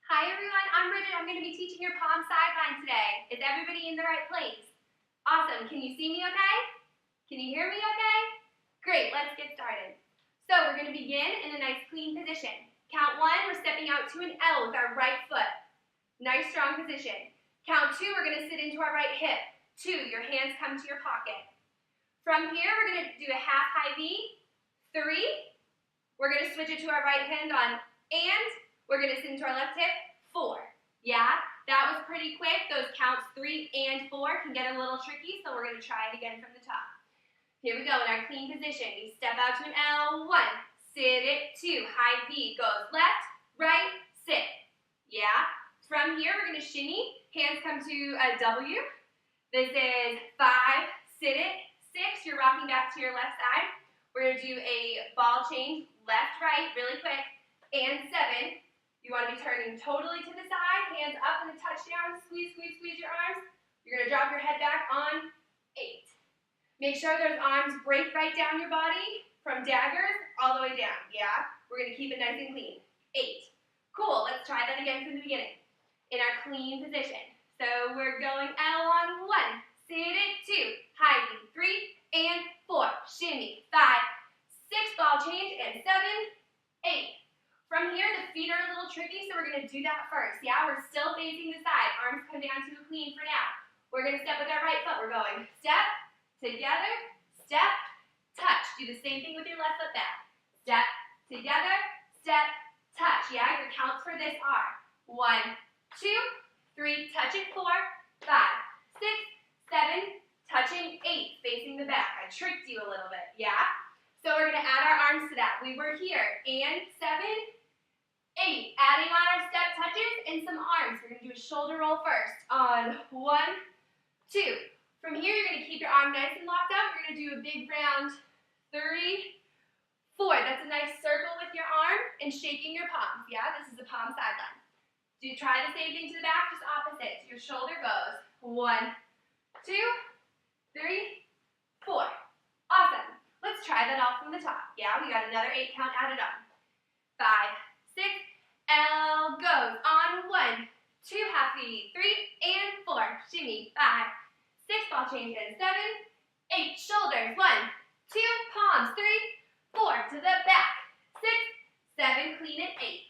Hi everyone, I'm Bridget. I'm going to be teaching your palm sideline today. Is everybody in the right place? Awesome. Can you see me okay? Can you hear me okay? Great, let's get started. So we're going to begin in a nice clean position. Count 1, we're stepping out to an L with our right foot. Nice strong position. Count 2, we're going to sit into our right hip. 2, your hands come to your pocket. From here, we're going to do a half high V. 3, we're going to switch it to our right hand on and. We're going to sit into our left hip, 4. Yeah, that was pretty quick. Those counts 3 and 4 can get a little tricky, so we're going to try it again from the top. Here we go in our clean position. You step out to an L, 1, sit it, 2, high V, goes left, right, sit. Yeah, from here we're going to shimmy, hands come to a W. This is 5, sit it, 6, you're rocking back to your left side. We're going to do a ball change, left, right, really quick, and 7. You want to be turning totally to the side, hands up in the touchdown, squeeze, squeeze, squeeze your arms. You're going to drop your head back on 8. Make sure those arms break right down your body from daggers all the way down, yeah? We're going to keep it nice and clean. 8. Cool, let's try that again from the beginning. In our clean position. So we're going L on 1, sit it, 2, high V, 3 and 4, shimmy, 5, 6, ball change, and 7, 8. From here, the feet are a little tricky, so we're going to do that first. Yeah, we're still facing the side. Arms come down to a clean for now. We're going to step with our right foot. We're going step, together, step, touch. Do the same thing with your left foot back. Step, together, step, touch. Yeah, your counts for this are 1, 2, 3, touching 4, 5, 6, 7, touching 8, facing the back. I tricked you a little bit, yeah? So we're going to add our arms to that. We were here, and 7, 8, adding on our step touches and some arms. We're going to do a shoulder roll first on 1, 2. From here, you're going to keep your arm nice and locked up. We're going to do a big round 3, 4. That's a nice circle with your arm and shaking your palms. Yeah, this is the palm sideline. Do try the same thing to the back, just opposite. Your shoulder goes 1, 2, 3, 4. Awesome. Let's try that off from the top. Yeah, we got another 8 count added on. 5, 6, L goes on 1, 2, half V, 3 and 4, shimmy, 5, 6, ball change, and 7, 8, shoulders, 1, 2, palms, 3, 4, to the back, 6, 7, clean it, 8.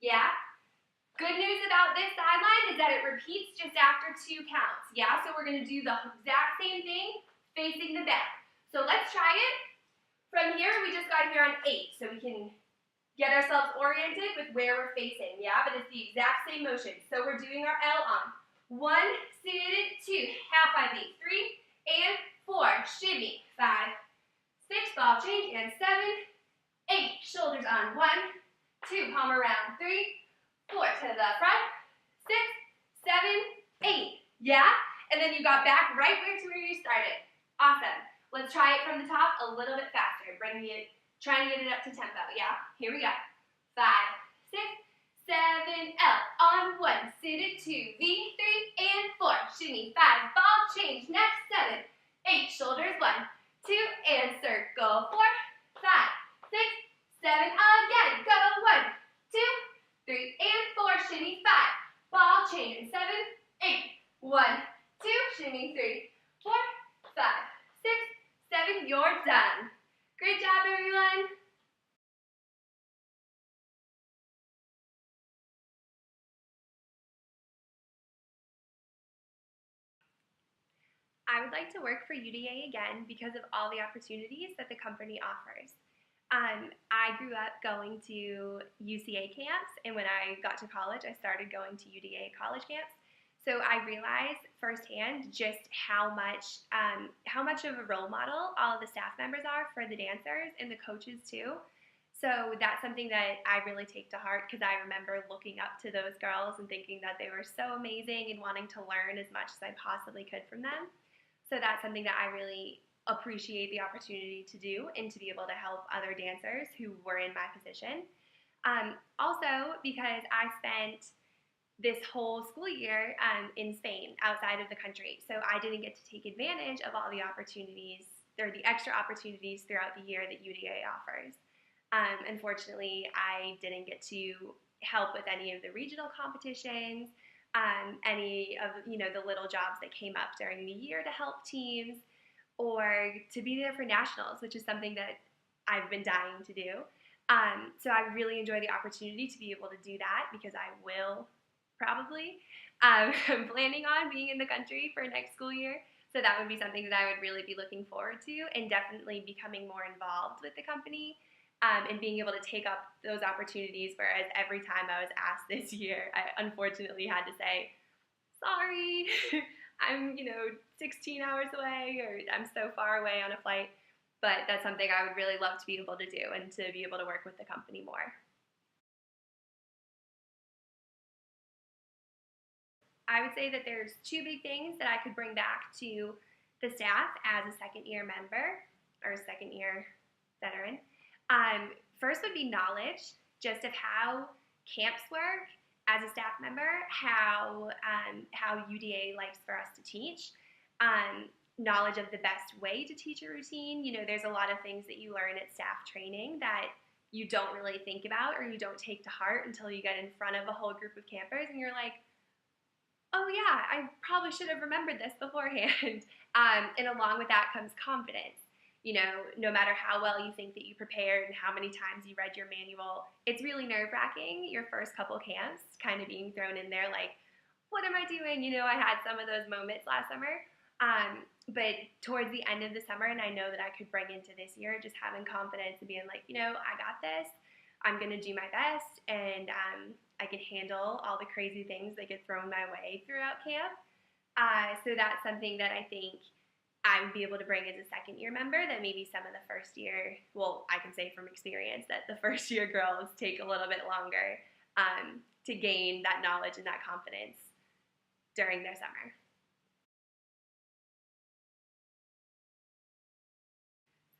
Yeah? Good news about this sideline is that it repeats just after 2 counts. Yeah, so we're going to do the exact same thing facing the back. So let's try it. From here, we just got here on 8, so we can get ourselves oriented with where we're facing, yeah? But it's the exact same motion. So we're doing our L on 1, sit it, 2, half high V, 3 and 4, shimmy, 5, 6, ball change, and 7, 8, shoulders on 1, 2, palm around, 3, 4, to the front, 6, 7, 8, yeah? and then you got back right to where you started. Awesome. Let's try it from the top a little bit faster. Trying to get it up to tempo. Yeah, here we go. 5, 6, 7, L on 1, sit it 2, V, 3, and 4. Shimmy 5, ball change, next 7, 8, shoulders 1, 2, and circle 4, 5, 6, 7, again, go 1, 2, 3, and 4, shimmy 5, ball change, 7, 8, 1, 2, shimmy 3, 4, 5, 6, 7, you're done. Great job, everyone. I would like to work for UDA again because of all the opportunities that the company offers. I grew up going to UCA camps, and when I got to college, I started going to UDA college camps. So I realized firsthand just how much of a role model all of the staff members are for the dancers and the coaches too. So that's something that I really take to heart because I remember looking up to those girls and thinking that they were so amazing and wanting to learn as much as I possibly could from them. So that's something that I really appreciate the opportunity to do and to be able to help other dancers who were in my position. Also, because I spent this whole school year in Spain, outside of the country, so I didn't get to take advantage of all the opportunities or the extra opportunities throughout the year that UDA offers. Unfortunately, I didn't get to help with any of the regional competitions, any of the little jobs that came up during the year to help teams, or to be there for nationals, which is something that I've been dying to do. So I really enjoy the opportunity to be able to do that because I will probably. I'm planning on being in the country for next school year, so that would be something that I would really be looking forward to, and definitely becoming more involved with the company. And being able to take up those opportunities, whereas every time I was asked this year, I unfortunately had to say, sorry, I'm 16 hours away, or I'm so far away on a flight. But that's something I would really love to be able to do and to be able to work with the company more. I would say that there's two big things that I could bring back to the staff as a second-year member or a second-year veteran. First would be knowledge, just of how camps work as a staff member, how UDA likes for us to teach, knowledge of the best way to teach a routine. There's a lot of things that you learn at staff training that you don't really think about or you don't take to heart until you get in front of a whole group of campers and you're like, oh yeah, I probably should have remembered this beforehand. And along with that comes confidence. No matter how well you think that you prepared and how many times you read your manual, it's really nerve-wracking your first couple camps, kind of being thrown in there like, what am I doing? I had some of those moments last summer. But towards the end of the summer, and I know that I could bring into this year, just having confidence and being like, I got this. I'm going to do my best, and I can handle all the crazy things that get thrown my way throughout camp. So that's something that I think I would be able to bring as a second-year member that maybe some of the first year, well, I can say from experience that the first-year girls take a little bit longer to gain that knowledge and that confidence during their summer.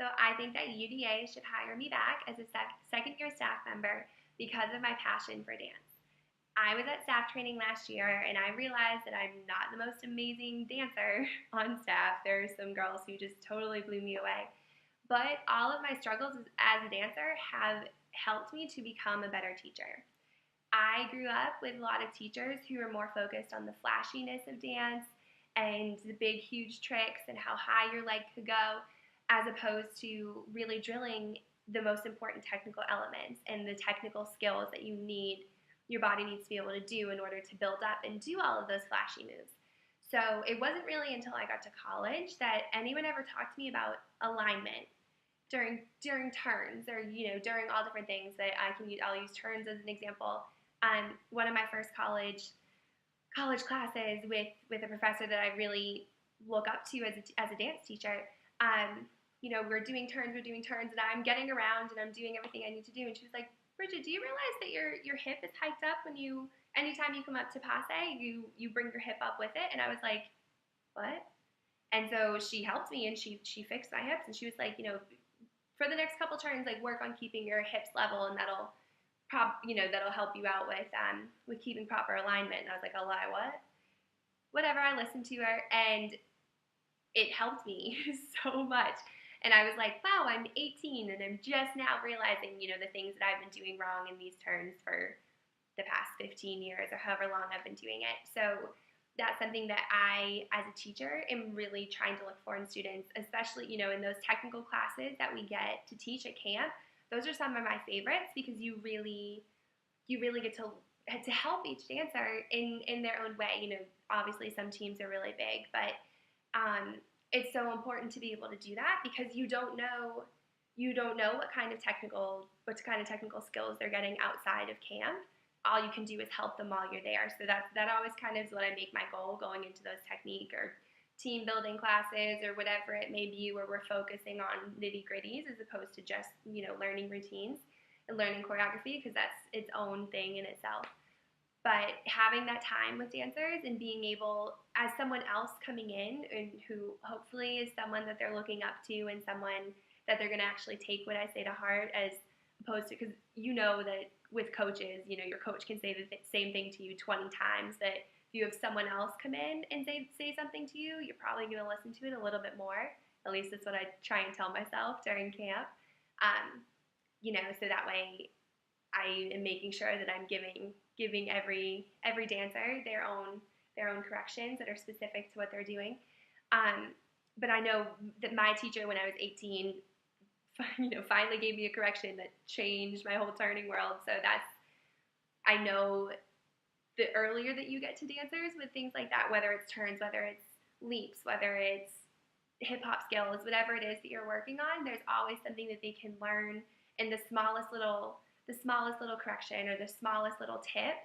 So I think that UDA should hire me back as a second-year staff member because of my passion for dance. I was at staff training last year, and I realized that I'm not the most amazing dancer on staff. There are some girls who just totally blew me away. But all of my struggles as a dancer have helped me to become a better teacher. I grew up with a lot of teachers who were more focused on the flashiness of dance and the big, huge tricks and how high your leg could go, as opposed to really drilling the most important technical elements and the technical skills that your body needs to be able to do in order to build up and do all of those flashy moves. So it wasn't really until I got to college that anyone ever talked to me about alignment during turns, or during all different things that I'll use turns as an example. One of my first college classes with a professor that I really look up to as a dance teacher. We're doing turns, and I'm getting around and I'm doing everything I need to do, and she was like, Bridget, do you realize that your hip is hiked up anytime you come up to passe, you bring your hip up with it? And I was like, what? And so she helped me, and she fixed my hips, and she was like, for the next couple turns, like, work on keeping your hips level, and that'll that'll help you out with keeping proper alignment. And I was like, a lie, what? Whatever. I listened to her, and it helped me so much. And I was like, wow, I'm 18, and I'm just now realizing, the things that I've been doing wrong in these turns for the past 15 years or however long I've been doing it. So that's something that I, as a teacher, am really trying to look for in students, especially, in those technical classes that we get to teach at camp. Those are some of my favorites because you really get to help each dancer in their own way. Obviously some teams are really big, but it's so important to be able to do that because you don't know what kind of technical skills they're getting outside of camp. All you can do is help them while you're there. So that always kind of is what I make my goal going into those technique or team building classes or whatever it may be, where we're focusing on nitty gritties as opposed to just learning routines and learning choreography, because that's its own thing in itself. But having that time with dancers and being able, as someone else coming in and who hopefully is someone that they're looking up to and someone that they're going to actually take what I say to heart, as opposed to, because that with coaches, your coach can say the same thing to you 20 times, that if you have someone else come in and say something to you, you're probably going to listen to it a little bit more. At least that's what I try and tell myself during camp. So that way I am making sure that I'm giving every dancer their own corrections that are specific to what they're doing. But I know that my teacher, when I was 18, finally gave me a correction that changed my whole turning world. So I know the earlier that you get to dancers with things like that, whether it's turns, whether it's leaps, whether it's hip hop skills, whatever it is that you're working on, there's always something that they can learn, and the smallest little correction or the smallest little tip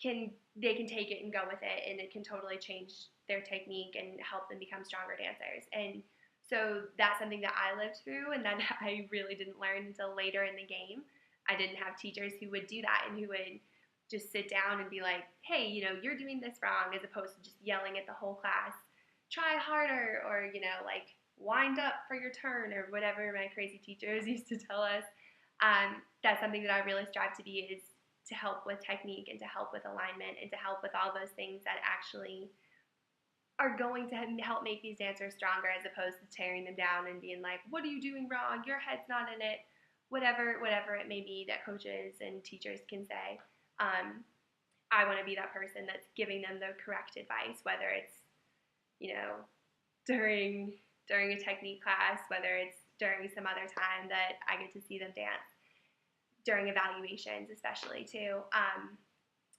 they can take it and go with it, and it can totally change their technique and help them become stronger dancers. And so that's something that I lived through and that I really didn't learn until later in the game. I didn't have teachers who would do that and who would just sit down and be like, hey, you're doing this wrong, as opposed to just yelling at the whole class, try harder, or, like, wind up for your turn, or whatever my crazy teachers used to tell us. That's something that I really strive to be, is to help with technique and to help with alignment and to help with all those things that actually are going to help make these dancers stronger, as opposed to tearing them down and being like, what are you doing wrong? Your head's not in it. Whatever it may be that coaches and teachers can say. I want to be that person that's giving them the correct advice, whether it's, during a technique class, whether it's during some other time that I get to see them dance, during evaluations especially too.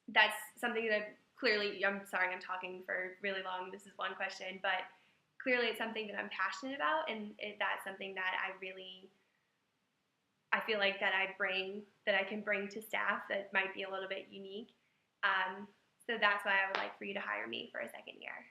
That's something that clearly, I'm sorry, I'm talking for really long. This is one question, but clearly it's something that I'm passionate about, and that's something that I feel like that I can bring to staff that might be a little bit unique. So that's why I would like for you to hire me for a second year.